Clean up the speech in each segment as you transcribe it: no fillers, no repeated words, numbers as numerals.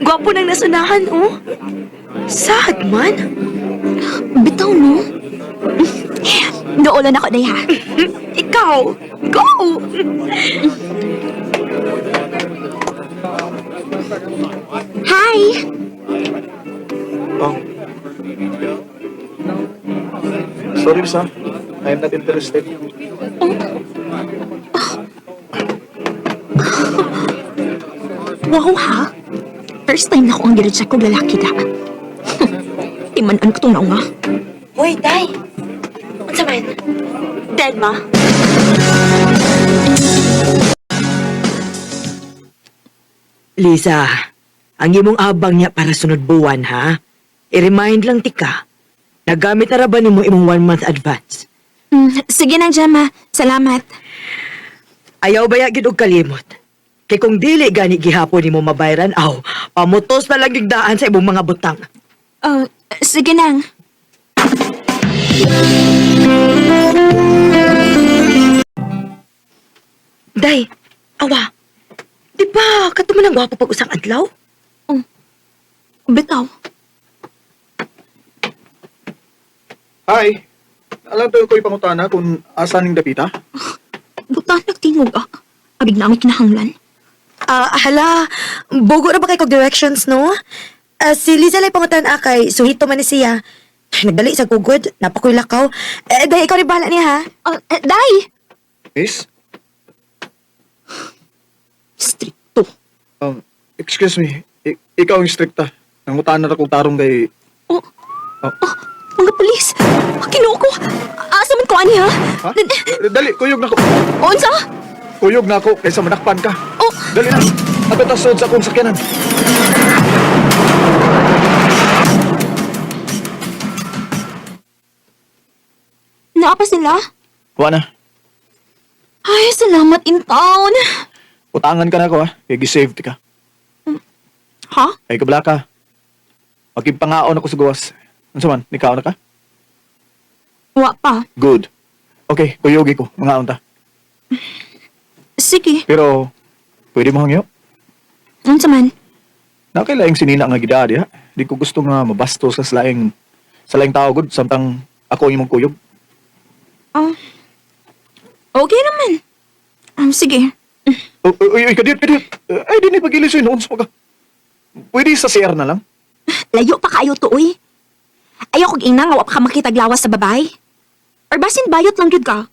Gwapo ng nasunahan, oh. Sad man. Bitaw, no? Doolan ako, day, ha? Ikaw, go! Hi! Oh. Sorry, Sam. I am not interested. Wow, ha? First time na ako ang girecheck kong lalaki da. Timanan ko itong naunga. Uy, day. Unsa man? Dead ma? Lisa, ang imong abang niya para sunod buwan, ha? I-remind lang tika. Nagamit na ra ba nimo imong 1 month advance? Sige na, Gemma. Salamat. Ayaw ba gid og kalimot? Kay kung dili gani gihapon nimo mabayaran, aw, pamutos na lang digdaan sa imong mga butang. Sige nang. Day, awa. Di ba kato man ang gwapo pag usang adlaw? Bitaw. Hi. Alam tayo ko'y pangutana kung asan ning dapita? Buta nagtingog, Abig na may kinahanglan. Hala, bugo na ba kay kog directions, no? Si Liza lay pangutan akay, suhito man ni siya. Nagdali sa gugod, napakoy lakaw. Day, ikaw rin bahala niya, ha? Day! Miss? Stricto. Excuse me. Ikaw ang strikta. Nangutana na kong tarong kay... Mga pulis! Kinuha ko! Asa man ko, ani, ha? Ha? Dali, kuyog na ko. Unsa? Kuyog na ako kaysa manakpan ka. Oh! Dali na. Abot ang sod sa akong sakyanan. Naapa sila? Kuha na. Ay, salamat in town. Utangan ka na ako, ha? Kaya gisaved ka. Ha? Ay, kabla ka. Magkipangaon ako sa gawas. Ano man, nikaw na ka? Wa pa. Good. Okay, kuyogi ko. Mga unta. Sige. Pero, pwede mo hangyo? Unsa man? Nakailaing sinina nga gidadi, ha? Di ko gusto nga mabasto sa laing tao, good. Samtang ako yung kuyog. Okay naman. Sige. Uy, kadiyot. Ay, di na pag-ilisoy noon sa pagka. Pwede sa CR na lang. Layo pa kayo to, uy. Ayaw kong ina nga wa pa ka makitaglawas sa babae. Or basin bayot lang yun ka.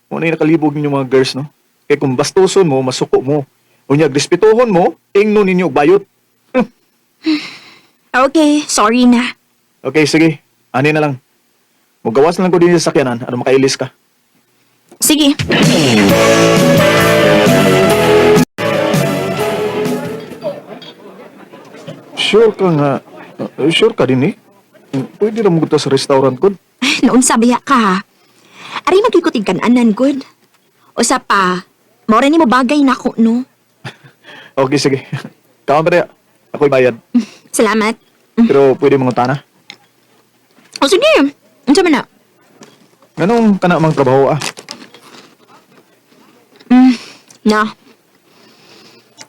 Muna yung nakalibog ninyo mga girls, no? Kaya kung bastuson mo, masuko mo. Unyag, respetuhon mo, ingno ninyo og bayot. Okay, sorry na. Okay, sige. Ani na lang. Magawas na lang ko din sa sakyanan. Ano makailis ka? Sige. Sure ka nga. Sure ka din, eh? Pwede na mo sa restaurant ko. Noon sabaya ka, ha? Ari magkikutig kananan, good. Usa pa, maura ni mo bagay na ako, no? Okay, sige. Kaon pa rin. Ako'y bayad. Salamat. Pero pwede mong utana. O sige, unsa man na? Ganong ka na mang trabaho, ah? Na.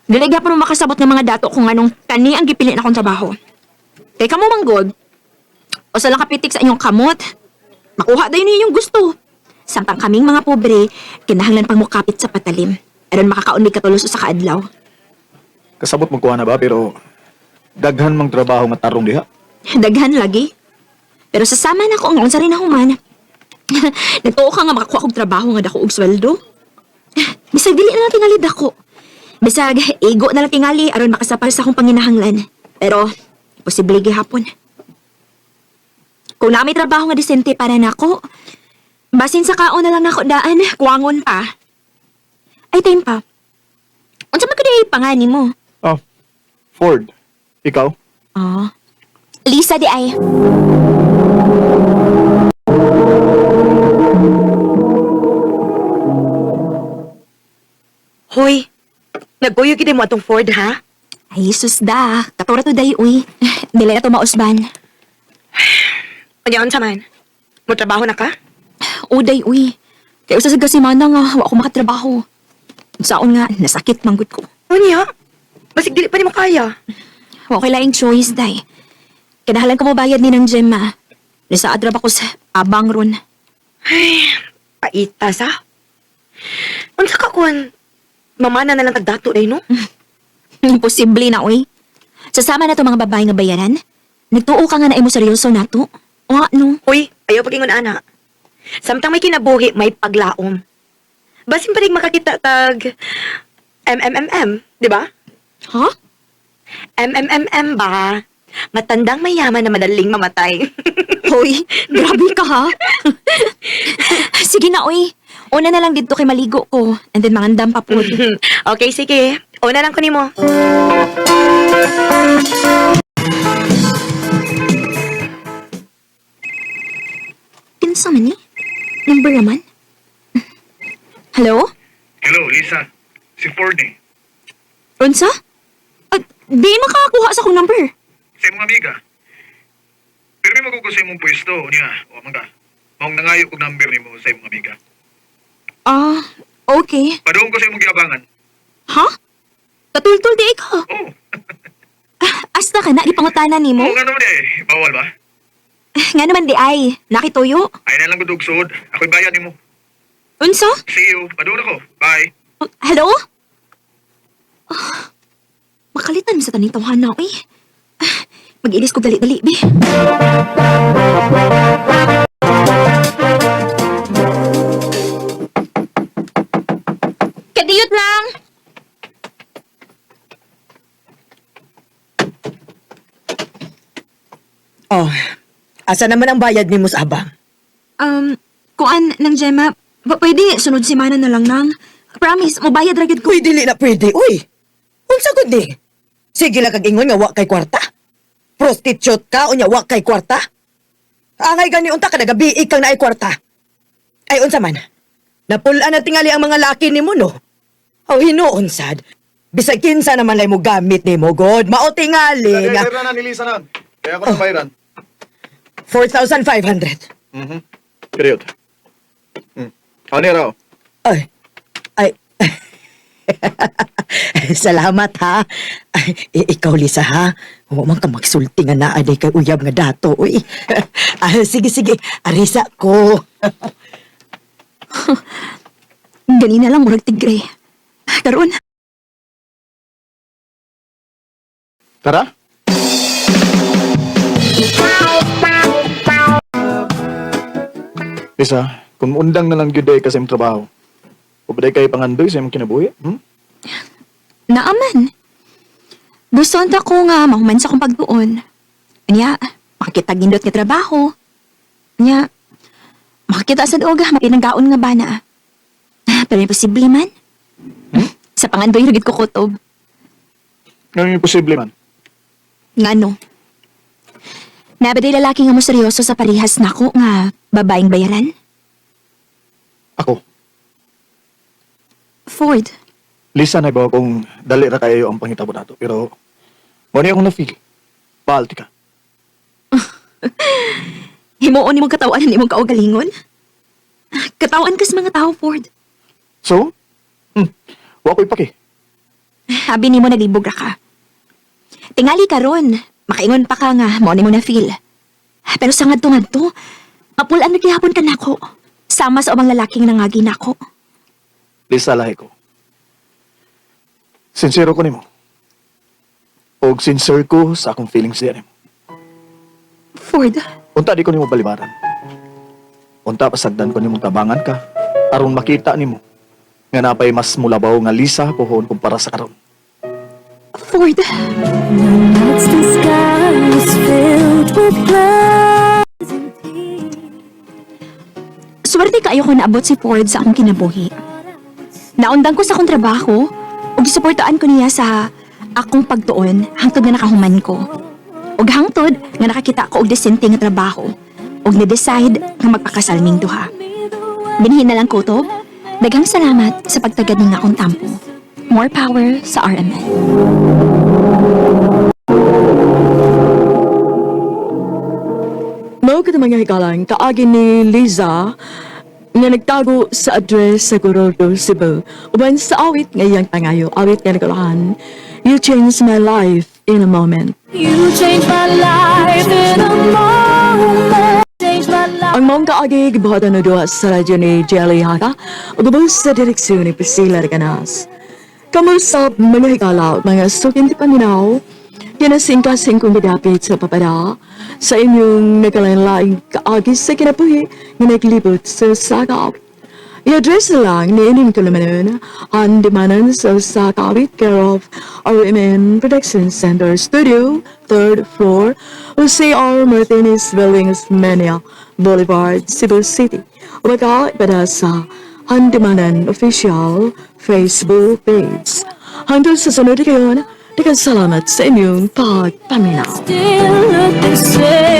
Dili gyapon mo makasabot ng mga dato kung anong kani ang gipili na akong trabaho. Kay kamo manggod, o sa lang kapitik sa inyong kamot, makuha dayon ninyong gusto. Samtang kaming mga pobre, kinahanglan pang mukapit sa patalim. Aron makakaunlig katulos sa kaadlaw. Kasabot mo kuha na ba? Pero daghan mang trabaho nga tarong diha. Daghan lagi. Pero sasama na ko ang unsa rin human. Nagtuo ka nga makakuha kong trabaho nga dako og sweldo. Bisag dili na lang tingali dako. Bisag ego na lang tingali aron makasapal sa akong panginahanglan. Pero posible gihapon. Kung na may trabaho nga disente para nako, basin sa kaon na lang nako daan, kuwangon pa. Ay, time pa. Unsa man kuday pangani mo? Oh, Ford. Ikaw? Lisa di ay. Hoy, nagpuyo gid mo atong Ford, ha? Ay, sus da. Katura to day, uy. Dili na to mausban. Kanya unsa man? Mo trabaho na ka? Uday, uy. Kaya usa sa gasimana nga, wa ko makatrabaho. Saon nga, nasakit manggod ko. Unya? Basig dili pa nimo kaya. Okay laing choice, day. Kinahalan ko mo bayad ni ng Gemma. Nisaad ra ba ko sa abang ron. Paita sa. Unsa ka kun? Mamana na lang tagdato day no? Imposible na, uy. Sasama na to mga babae nga bayaran. Nagtuo ka nga na imo seryoso na to. O ano? Uy, ayaw pagingon ana. Samtang may kinabuhi, may paglaom. Basin pa rin makakita tag di ba? Ha? ba? Matandang mayaman na madaling mamatay. Hoy, grabe ka ha. Sige na, uy. Una na lang dito kay maligo ko. And then mangandam pa po. Okay, sige. Una lang ko nimo. Kinsa man ni? Number naman? Hello? Hello, Lisa. Si Ford eh. Unsa? Di makakuha sa akong number. Sa imong amiga. Pero may magugo sa imong pwesto niya. O mga. Maong nangayo kong number ni mo sa imong amiga. Ah, okay. Padoon ko sa imong giabangan. Ha? Katultul di ka. Oh, Asta ka na, ipangutanan ni mo? nga naman eh. Bawal ba? Nga naman di ay, nakituyo. Ay na lang gudog sud. Ako'y bayad ni mo. Unsa? See you. Padoon ako. Bye. Hello? Makalitan sa taning tawhana, eh. Mag-ilis ko dali-dali, be. Kadiyot lang! Oh, asa naman ang bayad ni sa abang? Kuan ng Gemma, pwede sunod simana na lang nang. Promise, mabayad ragid ko. Uy, dili na pwede, uy. Unsa gud ni? Sige lang kag ingon nga wa kay kwarta. Prostitute ka unya wa kay kwarta. Angay gani unta ka nagabi kang naay kwarta. Ay unsa man? Napulaan na tingali ang mga laki nimo no. Aw hinuon sad. Bisag kinsa naman lay mo gamit nimo god. Mao tingali nga na ni Lisa na. Kaya ako nabayran. 4,500. Period. Ano niya raw? Ay. Ay. Salamat ha. Ay, ikaw Lisa ha. Huwag man ka magsulti nga naaday kay uyab nga dato. Uy. Sige sige. Arisa ko. Ganina lang murag tigre. Karon, Tara. Lisa, kung undang na lang yun day ka sa imong trabaho, o ba day kayo pangandoy sa imong kinabuhi? naaman. Gusto ta ko nga mahuman sa kong pagtuon. Anya, makakita gindot nga trabaho. Anya, makakita sa doga, mapinanggaon nga bana. Pero imposible man. Sa pangandoy ragid ko kutob. Ano yung posible man? Ngano? Nabaday lalaki nga mo seryoso sa parihas nako nga babaeng bayaran? Ako. Ford, Lisa, na ba kung dali ra kayo ang pangitabo nato. Pero, wala akong na-feel. Paalti ka. himuon ni mong katawan ni mong kaugalingon? Katawan kas mga tao, Ford. So, wa ko'y paki. Habi ni mo naglibog ra ka. Tingali ka ron. Makaingon pa ka nga, mo ni mo na feel. Pero sa ngadto-ngadto, mapulaan na kihapon ka nako. Sama sa ubang lalaking nangagi nako. Lisa, lahi ko. Sincero ko nimo. Og sincere ko sa akong feelings diyan nimo. Ford, Unta di ko nimo balibaran. Unta pasagdan ko nimo tabangan ka aron makita nimo nga napay mas mulabaw nga Lisa pohon kumpara sa karon. Ford. Nights the sky is filled with clouds and peace. Swerte kaayo ko naabot si Ford sa akong kinabuhi. Naundang ko sa akong trabaho ug gisuportaan ko niya sa akong pagtuon hangtod nga nakahuman ko. Ug hangtod nga nakakita ko og desente nga trabaho ug na-decide nga magpakasal ming duha. Binhin na lang ko to. Daghang salamat sa pagtagad ning akong tampo. More power sa RMN. Mao kita mga hikalang kaagi ni Liza nga nagtago sa address sa Gorodo, Cebu. Uban sa awit nga iyang tangayo, awit nga nagalahan You changed my life in a moment. You changed my life in a moment. Changed my life. Ang mong kaagi gibuhatan na doon sa radyo ni Jelly Hata o gabos sa direksyon ni Priscilla Reganas. Kamusta mga higala mga sukin di paminaw, kinasing-kasing kong midapit sa papada sa inyong nagkalain-laing kaagi sa kinabuhi na naglibot sa sakap. I-address lang ni Ining Tulamanon ang demanan sa sakawit care of RMN Production Center Studio, 3rd floor, Jose R. Martinez Buildings, Mania Boulevard, Cebu City. Umaga ipada sa Handimanan Official Facebook page. Hanggang sa sunod kayon, salamat sa inyong pagpaminaw. Still look the same.